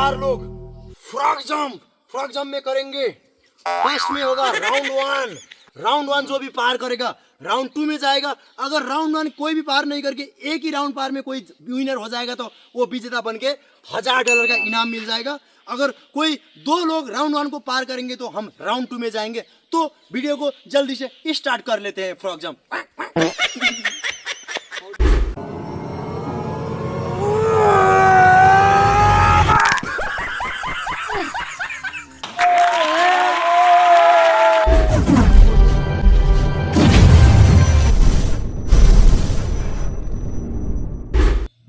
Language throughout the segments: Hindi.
4 लोग फ्रॉग जंप में करेंगे। फर्स्ट में होगा राउंड वन जो भी पार करेगा राउंड 2 में जाएगा। अगर राउंड 1 कोई भी पार नहीं करके एक ही राउंड पार में कोई विनर हो जाएगा तो वो विजेता बन के $1000 का इनाम मिल जाएगा। अगर कोई 2 लोग राउंड 1 को पार करेंगे तो हम राउंड 2 में जाएंगे। तो वीडियो को जल्दी से स्टार्ट कर लेते हैं। फ्रॉग जंप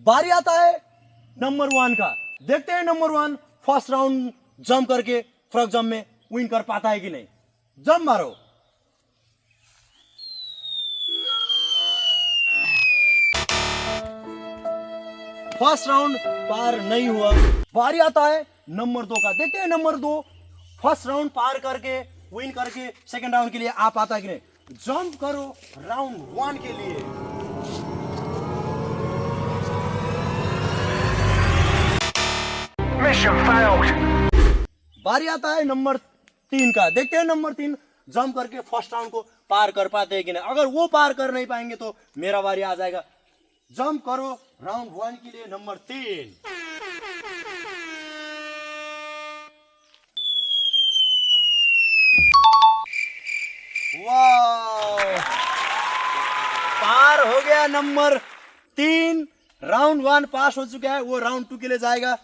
बारी आता है नंबर 1 का। देखते हैं नंबर 1 फर्स्ट राउंड जंप करके फ्रॉग जंप में विन कर पाता है कि नहीं। जंप मारो। फर्स्ट राउंड पार नहीं हुआ। बारी आता है नंबर 2 का। देखते हैं नंबर 2 फर्स्ट राउंड पार करके विन करके सेकंड राउंड के लिए आ पाता है कि नहीं। जंप करो राउंड 1 के लिए। Mission failed. बारी आता है नंबर 3 का। देखते हैं नंबर 3 जंप करके फर्स्ट राउंड को पार कर पाते हैं कि नहीं। अगर वो पार कर नहीं पाएंगे तो मेरा बारी आ जाएगा। जंप करो राउंड 1 के लिए नंबर 3। वाह, पार हो गया नंबर 3। राउंड 1 पास हो चुका है, वो राउंड 2 के लिए जाएगा।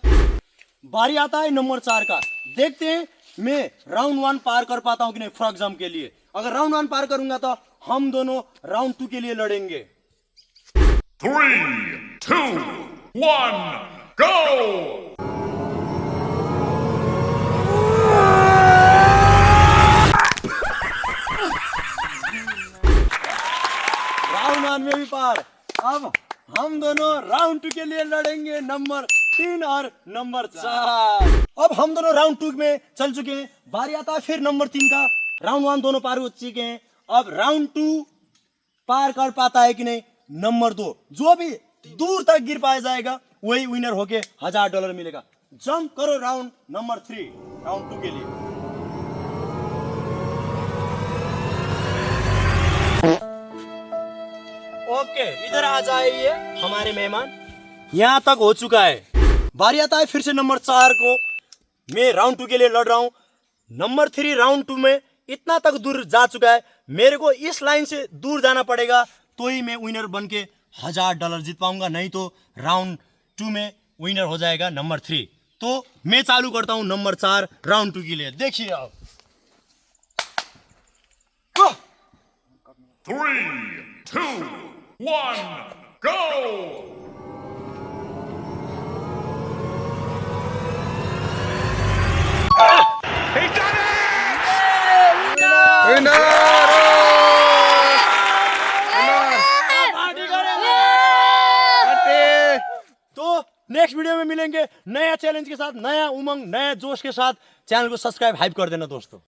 बारी आता है नंबर 4 का। देखते हैं मैं राउंड 1 पार कर पाता हूं कि नहीं फ्रॉग जंप के लिए। अगर राउंड 1 पार करूंगा तो हम दोनों राउंड 2 के लिए लड़ेंगे। 3, 2, 1, go! राउंड 1 में भी पार। अब हम दोनों राउंड 2 के लिए लड़ेंगे, नंबर 3 और नंबर 4। अब हम दोनों राउंड 2 में चल चुके हैं। बारी आता है फिर नंबर 3 का। राउंड 1 दोनों पार हो चुके हैं। अब राउंड 2 पार कर पाता है कि नहीं नंबर 2। जो भी दूर तक गिर पाया जाएगा वही विनर होके $1000 मिलेगा। जंप करो राउंड नंबर 3 राउंड 2 के लिए। ओके, इधर आ जाइए हमारे मेहमान। यहाँ तक हो चुका है। बारी आता है फिर से नंबर 4 को। मैं राउंड 2 के लिए लड़ रहा हूँ। नंबर 3 राउंड 2 में इतना तक दूर जा चुका है। मेरे को इस लाइन से दूर जाना पड़ेगा तो ही मैं विनर बन के $1000 जीत पाऊंगा, नहीं तो राउंड 2 में विनर हो जाएगा नंबर 3। तो मैं चालू करता हूँ नंबर 4 राउंड 2 के लिए। देखिए आप। 3, 2, 1, go! He done it! तो नेक्स्ट वीडियो में मिलेंगे नया चैलेंज के साथ, नया उमंग, नया जोश के साथ। चैनल को सब्सक्राइब हाइप कर देना दोस्तों।